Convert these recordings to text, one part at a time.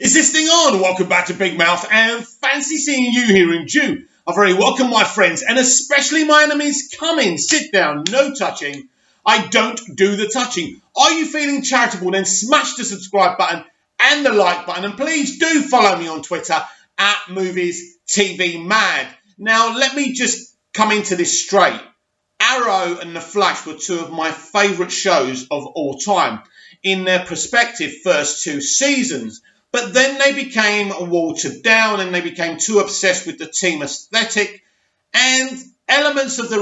Is this thing on? Welcome back to Big Mouth and fancy seeing you here in June. A very welcome, my friends, and especially my enemies. Come in, sit down, no touching. I don't do the touching. Are you feeling charitable? Then smash the subscribe button and the like button, and please do follow me on Twitter at Movies TV Mad. Now, let me just come into this straight. Arrow and The Flash were two of my favourite shows of all time in their prospective first two seasons. But then they became watered down and they became too obsessed with the team aesthetic and elements of the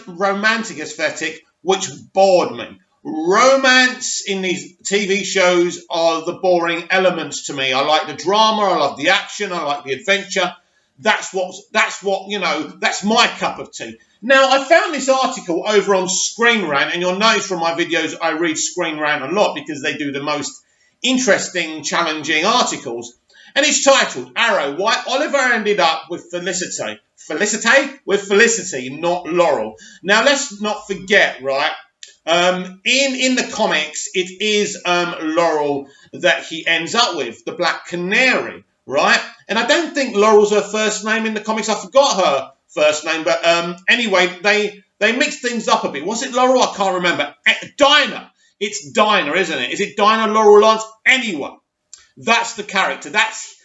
romantic aesthetic, which bored me. Romance in these TV shows are the boring elements to me. I like the drama, I love the action, I like the adventure. That's my cup of tea. Now, I found this article over on Screen Rant, and you'll notice from my videos I read Screen Rant a lot because they do the most interesting, challenging articles. And it's titled, Arrow, Why Oliver Ended Up with Felicity. With Felicity, not Laurel. Now, let's not forget, right, in the comics, it is Laurel that he ends up with, the Black Canary, right? And I don't think Laurel's her first name in the comics. I forgot her first name, but anyway, they mixed things up a bit. Was it Laurel? I can't remember. Dinah. It's Dinah, isn't it? Is it Dinah Laurel Lance? Anyone. That's the character. That's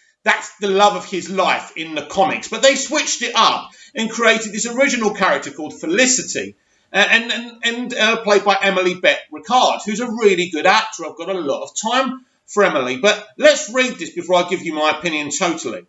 the love of his life in the comics. But they switched it up and created this original character called Felicity, and played by Emily Bett Ricard, who's a really good actor. I've got a lot of time for Emily. But let's read this before I give you my opinion totally.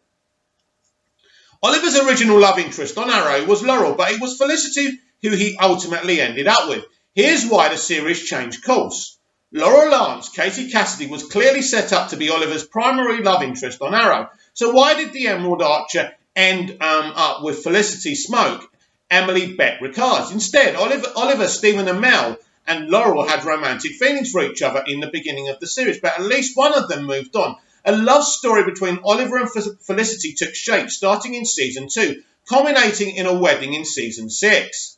Oliver's original love interest on Arrow was Laurel, but it was Felicity who he ultimately ended up with. Here's why the series changed course. Laurel Lance, Katie Cassidy, was clearly set up to be Oliver's primary love interest on Arrow. So why did the Emerald Archer end up with Felicity Smoke, Emily Bett Ricard? Instead, Oliver, Stephen Amell, and Laurel had romantic feelings for each other in the beginning of the series, but at least one of them moved on. A love story between Oliver and Felicity took shape starting in Season 2, culminating in a wedding in Season 6.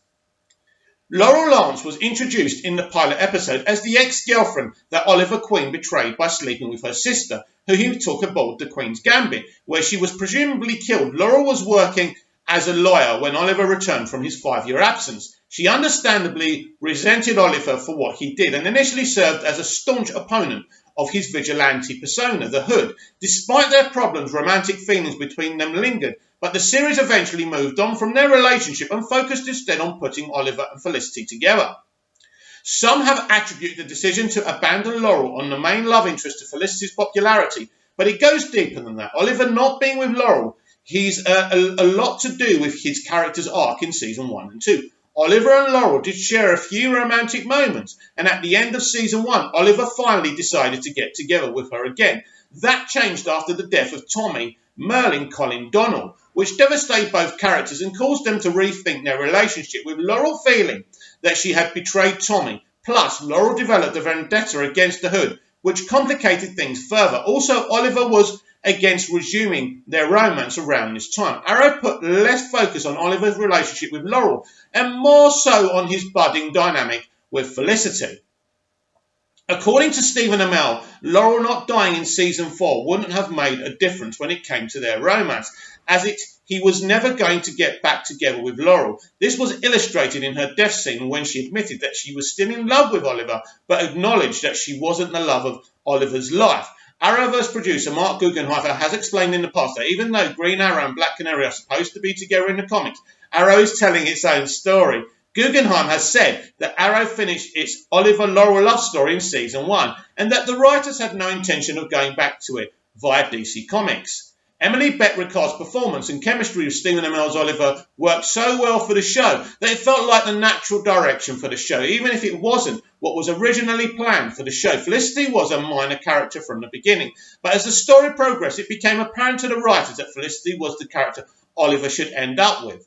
Laurel Lance was introduced in the pilot episode as the ex-girlfriend that Oliver Queen betrayed by sleeping with her sister, who he took aboard the Queen's Gambit, where she was presumably killed. Laurel was working as a lawyer when Oliver returned from his 5-year absence. She understandably resented Oliver for what he did and initially served as a staunch opponent of his vigilante persona, the Hood. Despite their problems, romantic feelings between them lingered, but the series eventually moved on from their relationship and focused instead on putting Oliver and Felicity together. Some have attributed the decision to abandon Laurel on the main love interest to Felicity's popularity, but it goes deeper than that. Oliver not being with Laurel, he's a lot to do with his character's arc in Season 1 and 2. Oliver and Laurel did share a few romantic moments, and at the end of Season 1, Oliver finally decided to get together with her again. That changed after the death of Tommy, Merlin Colin Donnell, which devastated both characters and caused them to rethink their relationship, with Laurel feeling that she had betrayed Tommy. Plus, Laurel developed a vendetta against the Hood, which complicated things further. Also, Oliver was against resuming their romance around this time. Arrow put less focus on Oliver's relationship with Laurel and more so on his budding dynamic with Felicity. According to Stephen Amell, Laurel not dying in Season 4 wouldn't have made a difference when it came to their romance, as he was never going to get back together with Laurel. This was illustrated in her death scene when she admitted that she was still in love with Oliver, but acknowledged that she wasn't the love of Oliver's life. Arrowverse producer Mark Guggenheimer has explained in the past that even though Green Arrow and Black Canary are supposed to be together in the comics, Arrow is telling its own story. Guggenheim has said that Arrow finished its Oliver-Laurel love story in Season 1 and that the writers had no intention of going back to it via DC Comics. Emily Bett Ricard's performance and chemistry with Stephen Amell's Oliver worked so well for the show that it felt like the natural direction for the show, even if it wasn't what was originally planned for the show. Felicity was a minor character from the beginning, but as the story progressed, it became apparent to the writers that Felicity was the character Oliver should end up with.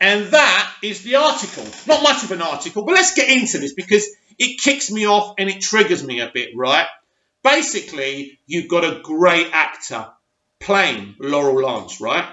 And that is the article. Not much of an article, but let's get into this because it kicks me off and it triggers me a bit, right? Basically, you've got a great actor playing Laurel Lance, right?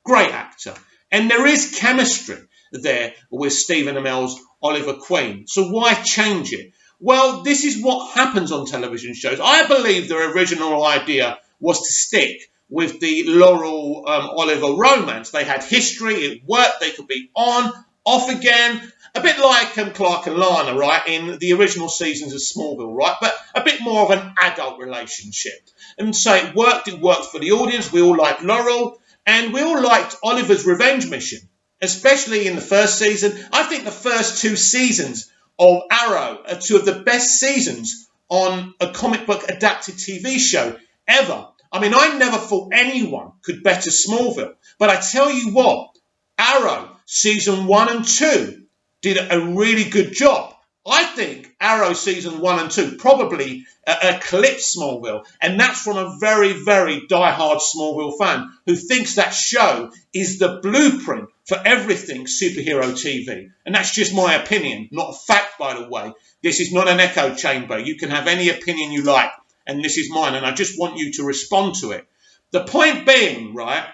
Great actor. And there is chemistry there with Stephen Amell's Oliver Queen. So why change it? Well, this is what happens on television shows. I believe their original idea was to stick with the Laurel Oliver romance. They had history, it worked, they could be on, off again, a bit like Clark and Lana, right, in the original seasons of Smallville, right, but a bit more of an adult relationship. And so it worked for the audience, we all liked Laurel, and we all liked Oliver's revenge mission, especially in the first season. I think the first 2 seasons of Arrow are 2 of the best seasons on a comic book adapted TV show ever. I mean, I never thought anyone could better Smallville. But I tell you what, Arrow season 1 and 2 did a really good job. I think Arrow season 1 and 2 probably eclipsed Smallville. And that's from a very, very diehard Smallville fan who thinks that show is the blueprint for everything superhero TV. And that's just my opinion, not a fact, by the way. This is not an echo chamber. You can have any opinion you like. And this is mine, and I just want you to respond to it. The point being, right,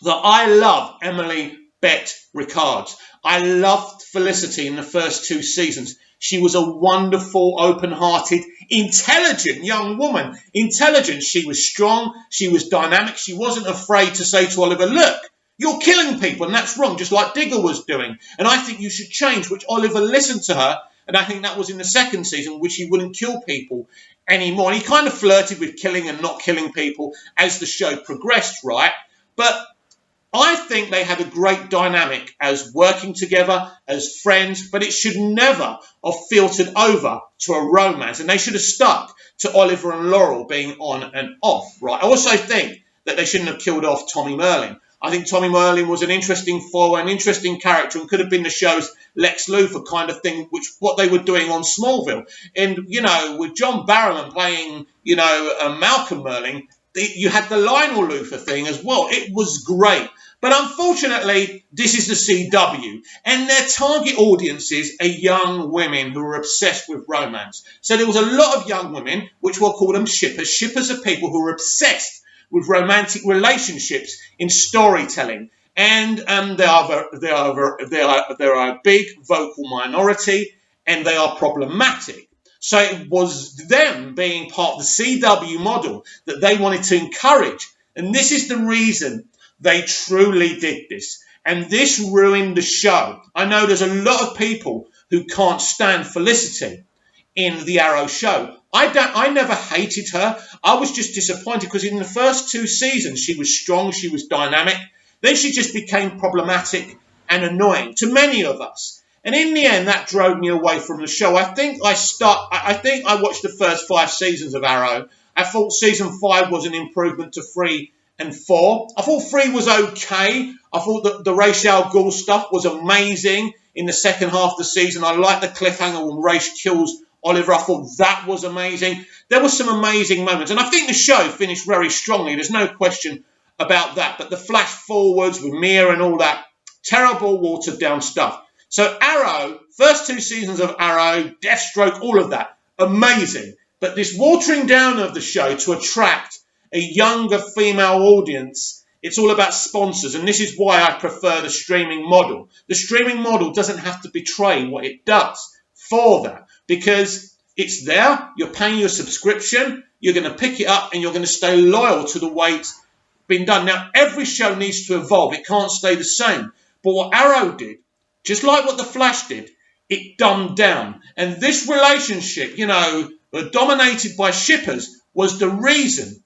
that I love Emily Bett Rickards. I loved Felicity in the first 2 seasons. She was a wonderful, open-hearted, intelligent young woman. Intelligent. She was strong. She was dynamic. She wasn't afraid to say to Oliver, look, you're killing people, and that's wrong, just like Digger was doing. And I think you should change, which Oliver listened to her. And I think that was in the second season, which he wouldn't kill people anymore. And he kind of flirted with killing and not killing people as the show progressed, right? But I think they had a great dynamic as working together, as friends, but it should never have filtered over to a romance. And they should have stuck to Oliver and Laurel being on and off, right? I also think that they shouldn't have killed off Tommy Merlin. I think Tommy Merlin was an interesting foil, an interesting character, and could have been the show's Lex Luthor kind of thing, which what they were doing on Smallville. And, you know, with John Barrowman playing, you know, Malcolm Merlin, you had the Lionel Luthor thing as well. It was great. But unfortunately, this is the CW, and their target audiences are young women who are obsessed with romance. So there was a lot of young women, which we'll call them shippers. Shippers are people who are obsessed with romantic relationships in storytelling, and they are a big vocal minority, and they are problematic. So it was them being part of the CW model that they wanted to encourage, and this is the reason they truly did this, and this ruined the show. I know there's a lot of people who can't stand Felicity in the Arrow show. I never hated her. I was just disappointed because in the first 2 seasons, she was strong, she was dynamic. Then she just became problematic and annoying to many of us. And in the end, that drove me away from the show. I think I watched the first 5 seasons of Arrow. I thought season 5 was an improvement to 3 and 4. I thought 3 was okay. I thought that the Ra's al Ghul stuff was amazing in the second half of the season. I liked the cliffhanger when Ra's kills Oliver. I thought that was amazing. There were some amazing moments. And I think the show finished very strongly. There's no question about that. But the flash forwards with Mia and all that, terrible, watered down stuff. So Arrow, first 2 seasons of Arrow, Deathstroke, all of that, amazing. But this watering down of the show to attract a younger female audience, it's all about sponsors. And this is why I prefer the streaming model. The streaming model doesn't have to betray what it does for that, because it's there, you're paying your subscription, you're going to pick it up and you're going to stay loyal to the way it's been done. Now, every show needs to evolve. It can't stay the same. But what Arrow did, just like what The Flash did, it dumbed down. And this relationship, you know, dominated by shippers, was the reason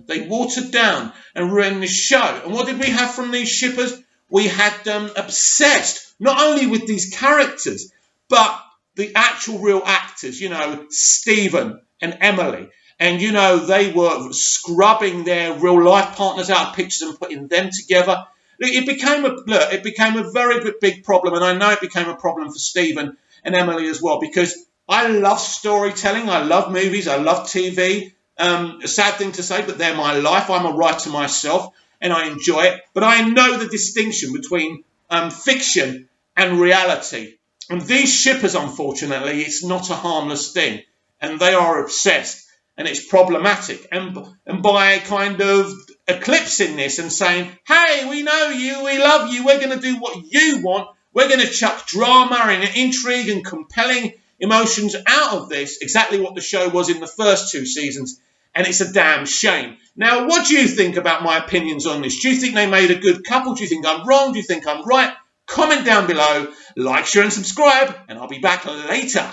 they watered down and ruined the show. And what did we have from these shippers? We had them obsessed, not only with these characters, but the actual real actors, you know, Stephen and Emily. And, you know, they were scrubbing their real life partners out of pictures and putting them together. It became a very big problem. And I know it became a problem for Stephen and Emily as well, because I love storytelling. I love movies. I love TV. A sad thing to say, but they're my life. I'm a writer myself and I enjoy it. But I know the distinction between fiction and reality. And these shippers, unfortunately, it's not a harmless thing. And they are obsessed. And it's problematic. And by kind of eclipsing this and saying, hey, we know you, we love you, we're going to do what you want. We're going to chuck drama and intrigue and compelling emotions out of this, exactly what the show was in the first 2 seasons, and it's a damn shame. Now, what do you think about my opinions on this? Do you think they made a good couple? Do you think I'm wrong? Do you think I'm right? Comment down below, like, share and subscribe, and I'll be back later.